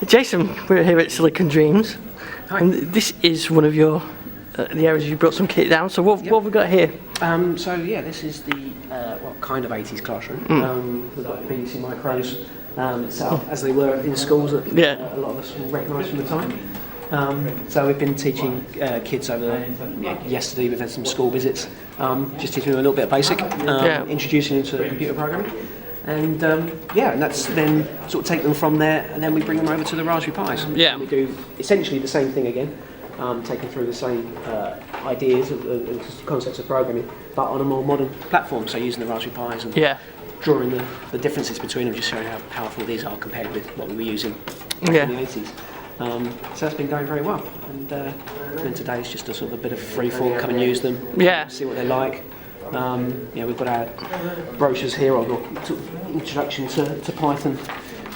Jason, we're here at Silicon Dreams. Hi. And this is one of your the areas you brought some kit down. So what have we got here? So yeah, this is the kind of 80s classroom. We've got BBC Micros set up as they were in schools that a lot of us will recognise from the time. So we've been teaching kids over there. Yesterday we've had some school visits, just teaching them a little bit of basic, introducing them to computer programming. And and that's then sort of take them from there, and then we bring them over to the Raspberry Pis. Yeah. We do essentially the same thing again, take them through the same ideas and concepts of programming, but on a more modern platform. So using the Raspberry Pis and drawing the differences between them, just showing how powerful these are compared with what we were using in the 80s. So that's been going very well. And then today is just a sort of a bit of free form, come and use them, see what they're like. We've got our brochures here on the sort of introduction to Python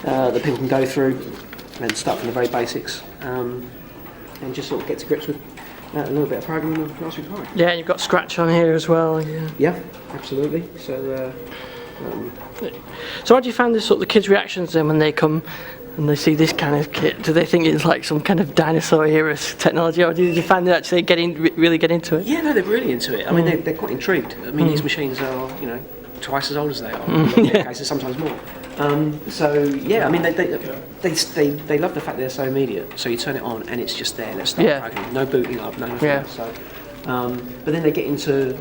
that people can go through and start from the very basics and just sort of get to grips with a little bit of programming on Raspberry Pi. Yeah, and you've got Scratch on here as well. Yeah, absolutely. So how do you find this sort of the kids' reactions then when they come and they see this kind of kit? Do they think it's like some kind of dinosaur era technology, or did you find they actually really get into it? Yeah, no, they're really into it. I mean, they're quite intrigued. I mean, these machines are, twice as old as they are. In many cases, sometimes more. I mean, they love the fact they're so immediate. So you turn it on and it's just there. Let's start programming. No booting up, no nothing else. So, but then they get into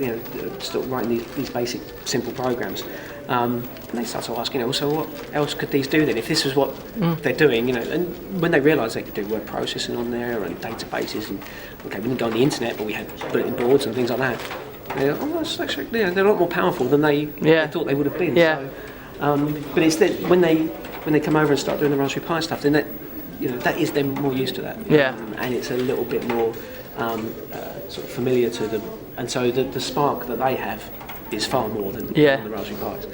start writing these basic, simple programs. And they start to ask, so what else could these do then? If this is what they're doing, and when they realise they could do word processing on there and databases, and we didn't go on the internet, but we had bulletin boards and things like that. They're a lot more powerful than they thought they would have been. Yeah. So, but it's that when they come over and start doing the Raspberry Pi stuff, then that is them more used to that. Yeah. And it's a little bit more sort of familiar to them, and so the spark that they have is far more than the Raspberry Pis.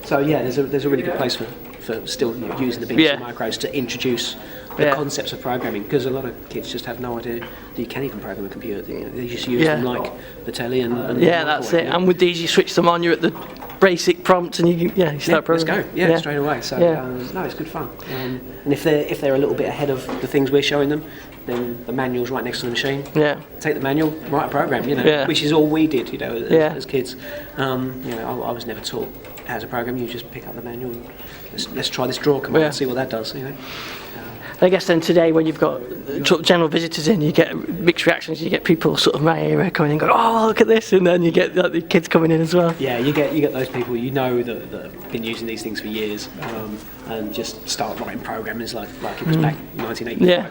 There's a really good place for still using the BBC Micros to introduce the concepts of programming, because a lot of kids just have no idea that you can even program a computer. They just use them like the telly and that's it. And with these, you switch them on. You're at the basic prompt, and you start programming. Let's go. Straight away. So no, it's good fun. And if they're a little bit ahead of the things we're showing them, then the manual's right next to the machine. Yeah. Take the manual, write a program. Which is all we did. As kids. I was never taught how to program. You just pick up the manual. And let's try this draw command and see what that does. I guess then today, when you've got general visitors in, you get mixed reactions. You get people sort of my era coming in and going, "Oh, look at this," and then you get the kids coming in as well. Yeah, you get those people that have been using these things for years and just start writing programs like it was back in 1985. Yeah.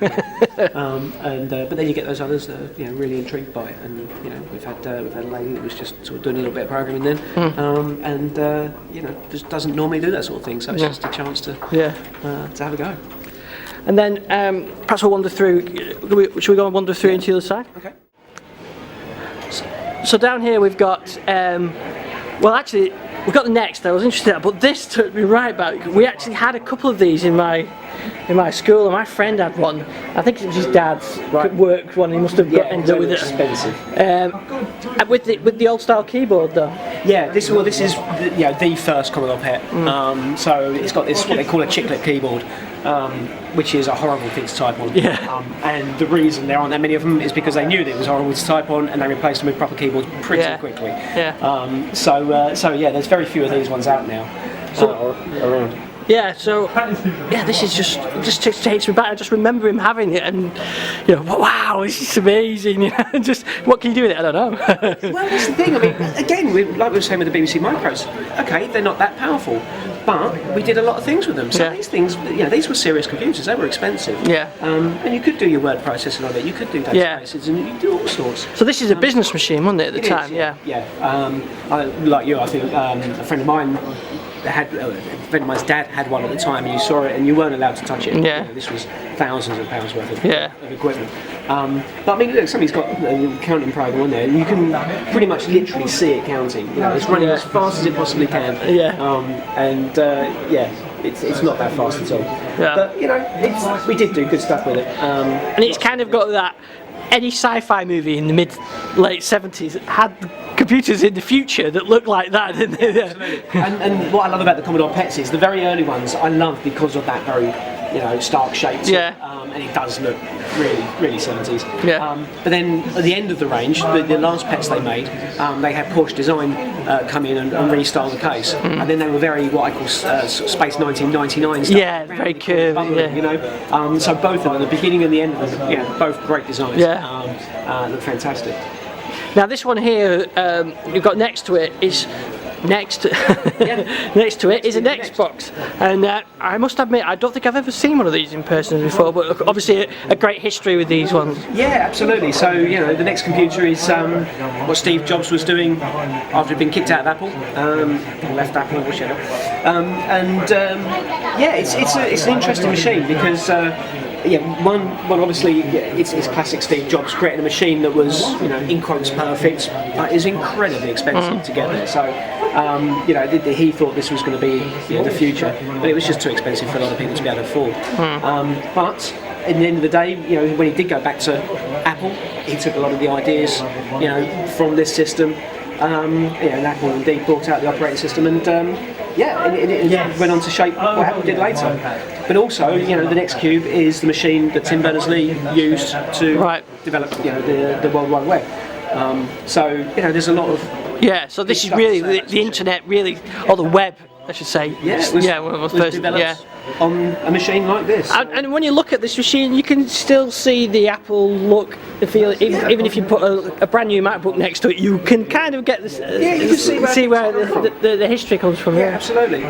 But then you get those others that are really intrigued by it, and we've had a lady that was just sort of doing a little bit of programming then, and just doesn't normally do that sort of thing. So it's just a chance to have a go. And then perhaps we'll wander through. Should we go and wander through into the other side? Okay. So down here we've got. Actually, we've got the Next. I was interested in that, but this took me right back. We actually had a couple of these in my school, and my friend had one. I think it was his dad's work one. He must have ended up with it. Expensive. With the old style keyboard though. Yeah, this is the first Commodore PET. So it's got this what they call a chiclet keyboard, which is a horrible thing to type on. Yeah. And the reason there aren't that many of them is because they knew that it was horrible to type on, and they replaced them with proper keyboards pretty quickly. Yeah. There's very few of these ones out now. Around. Yeah, so this is just takes me back. I just remember him having it, and wow, this is amazing. Just what can you do with it? I don't know. Well, that's the thing. I mean, again, like we were saying with the BBC Micros. Okay, they're not that powerful, but we did a lot of things with them. So these things, these were serious computers. They were expensive. Yeah. And you could do your word processing on it. You could do databases, and you could do all sorts. So this is a business machine, wasn't it, at the time? Like you, I think a friend of mine. A friend of mine's dad had one at the time, and you saw it, and you weren't allowed to touch it. Yeah. This was thousands of pounds worth of equipment. But I mean, look, somebody's got a counting program on there, and you can pretty much literally see it counting. It's running as fast as it possibly can. It's not that fast at all. Yeah. But we did do good stuff with it. And it's kind of got that. Any sci-fi movie in the late 70s had computers in the future that looked like that, didn't they? Absolutely. And what I love about the Commodore PETs is the very early ones I love because of that very you know, stark shape to it, and it does look really 70s. But then at the end of the range, the last pets they made, they had Porsche Design come in and restyle the case, and then they were very what I call Space 1999 stuff. Yeah, very curvy. You know, so both of them, the beginning and the end of them, both great designs. Look fantastic. Now this one here, you've got next to it is next to it is an Xbox, and I must admit I don't think I've ever seen one of these in person before, but obviously a great history with these ones. Yeah, absolutely. So you know, the next computer is what Steve Jobs was doing after he'd been kicked out of Apple, left Apple, whichever. It's an interesting machine because. One obviously it's classic Steve Jobs creating a machine that was, you know, in quotes perfect, but is incredibly expensive to get there. So you know, he thought this was going to be, you know, the future, but it was just too expensive for a lot of people to be able to afford. But at the end of the day, you know, when he did go back to Apple, he took a lot of the ideas, you know, from this system. And Apple indeed brought out the operating system, and it went on to shape what Apple did later. But also, you know, the Next Cube is the machine that Tim Berners-Lee used to develop, you know, the World Wide Web. So you know, there's a lot of so this is really the internet, really, or the web, I should say. Was developed on a machine like this. And when you look at this machine, you can still see the Apple look, the feel. Even if you put a brand new MacBook next to it, you can kind of get this. You can see where the history comes from. Absolutely.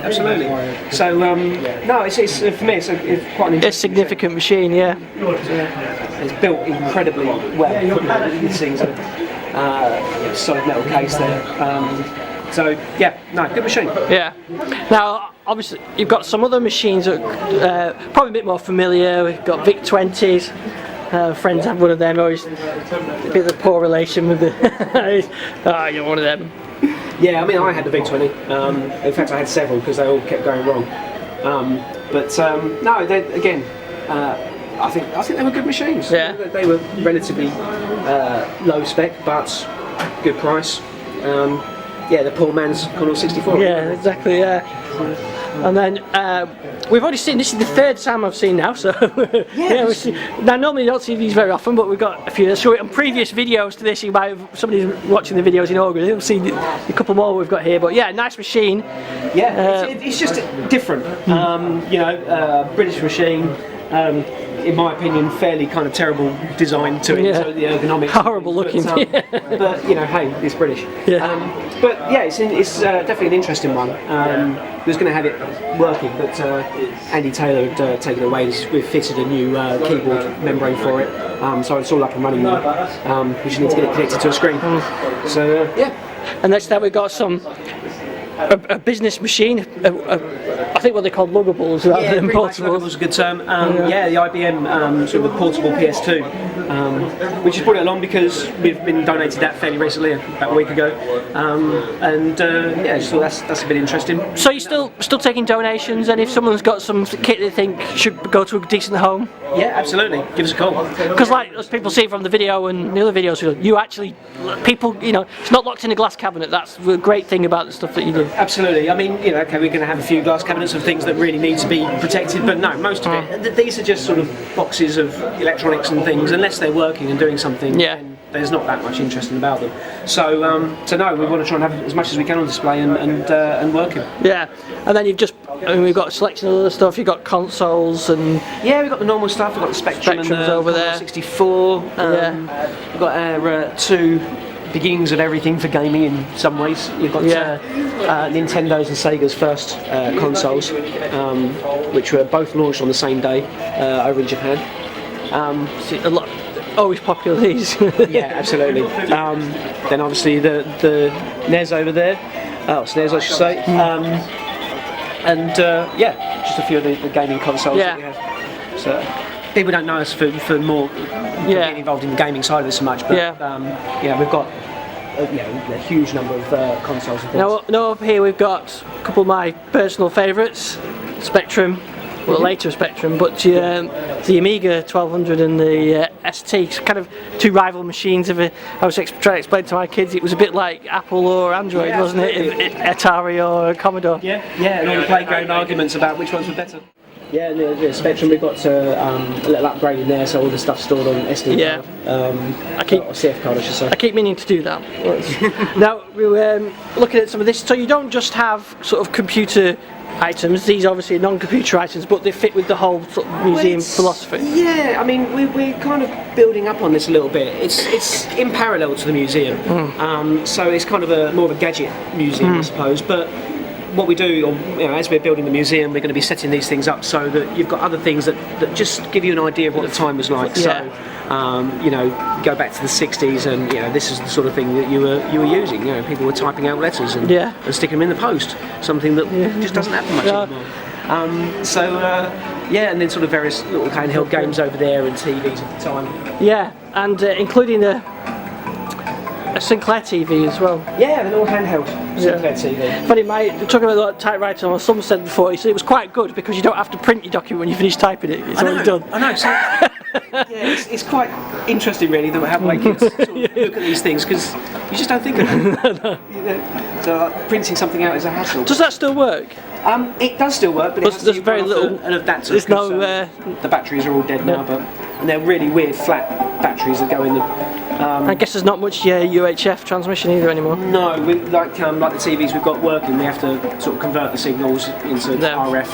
So no, it's for me, it's quite an significant machine. It's built incredibly well. These things are solid metal case there. So good machine. Now, obviously, you've got some other machines that are probably a bit more familiar. We've got VIC-20s. Friends have one of them. Always a bit of a poor relation with the. You're one of them. Yeah, I mean, I had the VIC-20. In fact, I had several because they all kept going wrong. No, again. I think they were good machines. They were relatively low spec, but good price. The poor man's Commodore 64. Exactly. And then we've already seen. This is the third Sam I've seen now. So now normally you don't see these very often, but we've got a few. So on previous videos to this, you might have somebody watching the videos in August. You'll see a couple more we've got here. But nice machine. It's just different. British machine. In my opinion, fairly kind of terrible design to it, so the ergonomics. Horrible looking. But you know, hey, it's British. It's definitely an interesting one. Who's going to have it working? But Andy Taylor had taken it away. We've fitted a new keyboard membrane for it, so it's all up and running now. We just need to get it connected to a screen. So And next up we've got a business machine. I think what they call luggables rather than portables. Was a good term. The IBM sort of a portable PS2, which has brought it along because we've been donated that fairly recently, about a week ago, so that's a bit interesting. So you're still taking donations, and if someone's got some kit they think should go to a decent home? Yeah, absolutely. Give us a call. Because like as people see from the video and the other videos, you actually people, you know, it's not locked in a glass cabinet. That's the great thing about the stuff that you do. Absolutely. I mean, you know, okay, we're going to have a few glass cabinets of things that really need to be protected, but no, most of it. These are just sort of boxes of electronics and things. Unless they're working and doing something, then there's not that much interesting about them. So no, we want to try and have as much as we can on display and working. And then we've got a selection of other stuff. You've got consoles and we've got the normal stuff. We've got the Spectrum and the over there. 64. We've got our two beginnings of everything for gaming in some ways. You've got Nintendo's and Sega's first consoles, which were both launched on the same day over in Japan. A lot. Always popular these. Absolutely. Then obviously the NES over there, SNES I should say, just a few of the gaming consoles that we have. So people don't know us for more being involved in the gaming side of this so much, but we've got a huge number of consoles and things. Now up here we've got a couple of my personal favourites, Spectrum. Well, later Spectrum, but the Amiga 1200 and the ST, kind of two rival machines. I was trying to explain to my kids, it was a bit like Apple or Android, wasn't it? Atari or Commodore. And all the playground arguments about which ones were better. Yeah, and the Spectrum, we've got a little upgrade in there, so all the stuff's stored on SD card. Or CF card, I should say. I keep meaning to do that. Now, we were looking at some of this, so you don't just have sort of computer items, these obviously are non-computer items, but they fit with the whole sort of museum philosophy. Yeah, I mean, we're kind of building up on this a little bit. It's in parallel to the museum, so it's kind of more of a gadget museum, I suppose, but what we do, as we're building the museum, we're going to be setting these things up so that you've got other things that just give you an idea of what the time was like. So, go back to the 60s, and this is the sort of thing that you were using. People were typing out letters and sticking them in the post, something that just doesn't happen much anymore. And then sort of various little handheld games over there and TVs at the time. Yeah, and including a Sinclair TV as well. Yeah, an all handheld Sinclair TV. Funny, talking about that typewriter, my son said before, he said it was quite good because you don't have to print your document when you finish typing it. It's already done. I know. So, it's quite interesting, really, that how my kids sort of look at these things, because you just don't think of them. So printing something out is a hassle. Does that still work? It does still work, but it has there's to very little. An adapter. There's no. The batteries are all dead now, and they're really weird flat batteries that go in the. I guess there's not much UHF transmission either anymore. No, like the TVs we've got working, we have to sort of convert the signals into RF.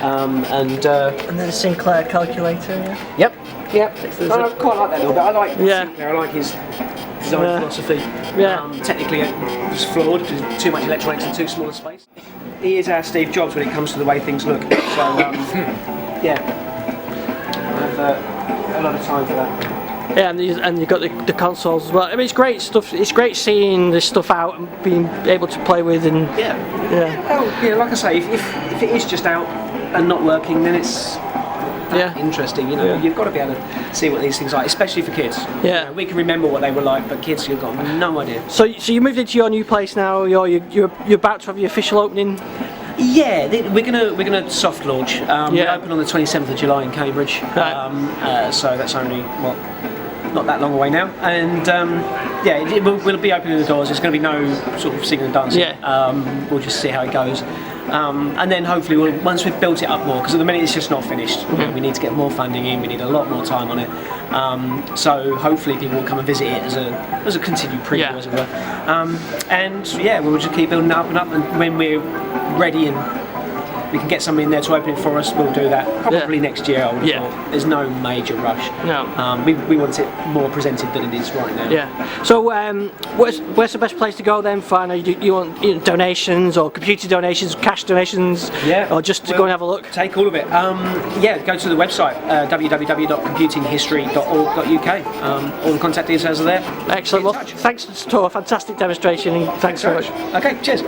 And then a Sinclair calculator. Yep. I quite like that little bit. I like Sinclair. I like his design philosophy. Technically, it's flawed. There's too much electronics in too small a space. He is our Steve Jobs when it comes to the way things look. So I have a lot of time for that. Yeah, and you've got the consoles as well. I mean, it's great stuff. It's great seeing this stuff out and being able to play with and like I say, if it is just out and not working, then it's interesting. You've got to be able to see what these things are, especially for kids. Yeah, we can remember what they were like, but kids, you've got no idea. So you moved into your new place now. You're about to have your official opening. Yeah, we're gonna soft launch. We open on the 27th of July in Cambridge. Right. So that's only not that long away now, and we'll be opening the doors. There's going to be no sort of singing and dancing. We'll just see how it goes, and then hopefully once we've built it up more, because at the minute it's just not finished. We need to get more funding in. We need a lot more time on it. So hopefully people will come and visit it as a continued preview, as it were. We'll just keep building up and up, and when we're ready and we can get somebody in there to open it for us, we'll do that probably next year. I would have thought. There's no major rush. No. We want it more presented than it is right now. Yeah. So where's the best place to go then? For I know you want donations or computer donations, cash donations, or just to go and have a look. Take all of it. Go to the website www.computinghistory.org.uk. All the contact details are there. Excellent. Well, thanks for a fantastic demonstration, and thanks very much. Okay. Cheers.